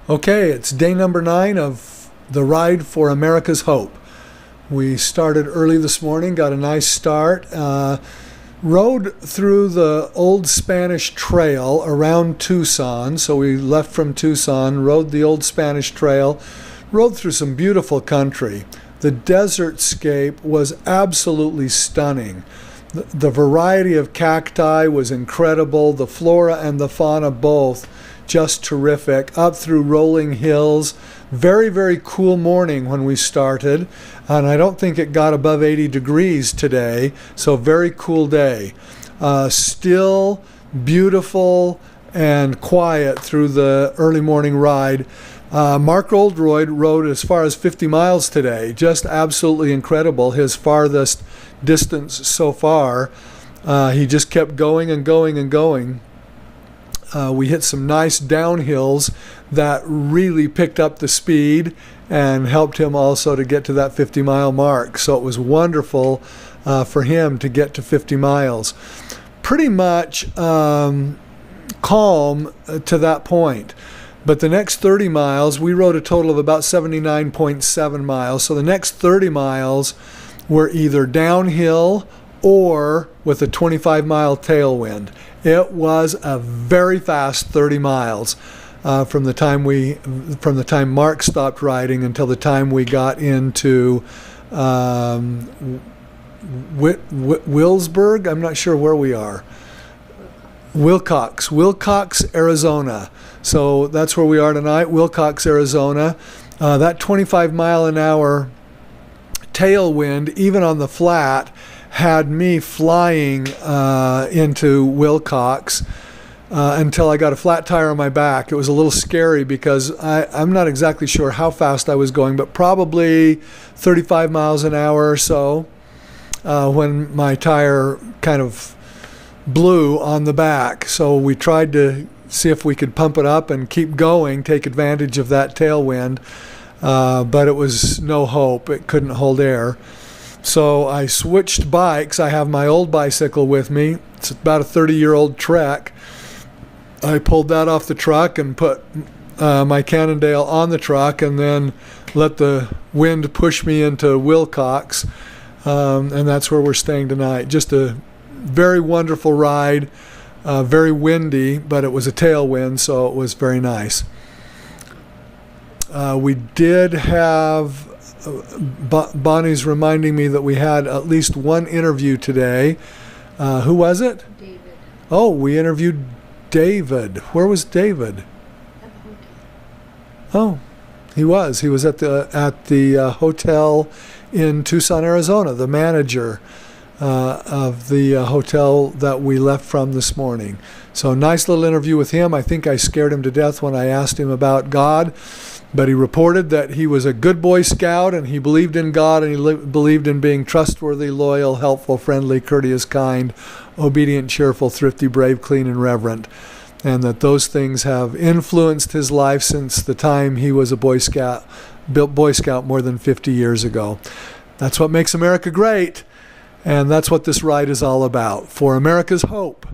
Okay, it's day number 9 of the ride for America's Hope. We started early this morning, got a nice start, rode through the old Spanish Trail around Tucson. So we left from Tucson, rode the old Spanish Trail, rode through some beautiful country. The desert scape was absolutely stunning. The variety of cacti was incredible, the flora and the fauna both just terrific, up through rolling hills. Very, very cool morning when we started, and I don't think it got above 80 degrees today, so very cool day. Still beautiful and quiet through the early morning ride. Mark Oldroyd rode as far as 50 miles today, just absolutely incredible, his farthest distance so far. He just kept going and going and going. We hit some nice downhills that really picked up the speed and helped him also to get to that 50-mile mark. So it was wonderful for him to get to 50 miles. Pretty much calm to that point. But the next 30 miles, we rode a total of about 79.7 miles. So the next 30 miles were either downhill or with a 25-mile tailwind. It was a very fast 30 miles from the time Mark stopped riding until the time we got into Willsburg. I'm not sure where we are. Wilcox, Arizona. So that's where we are tonight, Wilcox, Arizona. That 25-mile-an-hour tailwind, even on the flat, had me flying into Wilcox until I got a flat tire on my back. It was a little scary because I'm not exactly sure how fast I was going, but probably 35 miles an hour or so when my tire kind of blew on the back. So we tried to see if we could pump it up and keep going, take advantage of that tailwind, but it was no hope. It couldn't hold air. So I switched bikes. I have my old bicycle with me. It's about a 30-year-old Trek. I pulled that off the truck and put my Cannondale on the truck and then let the wind push me into Wilcox. And that's where we're staying tonight. Just a very wonderful ride, very windy, but it was a tailwind, so it was very nice. We did have... Bonnie's reminding me that we had at least one interview today. Who was it? David. Oh, we interviewed David. Where was David? At the hotel. Oh, he was. He was at the hotel in Tucson, Arizona, the manager of the hotel that we left from this morning. So nice little interview with him. I think I scared him to death when I asked him about God. But he reported that he was a good Boy Scout and he believed in God and he believed in being trustworthy, loyal, helpful, friendly, courteous, kind, obedient, cheerful, thrifty, brave, clean, and reverent. And that those things have influenced his life since the time he was a Boy Scout more than 50 years ago. That's what makes America great. And that's what this ride is all about. For America's Hope.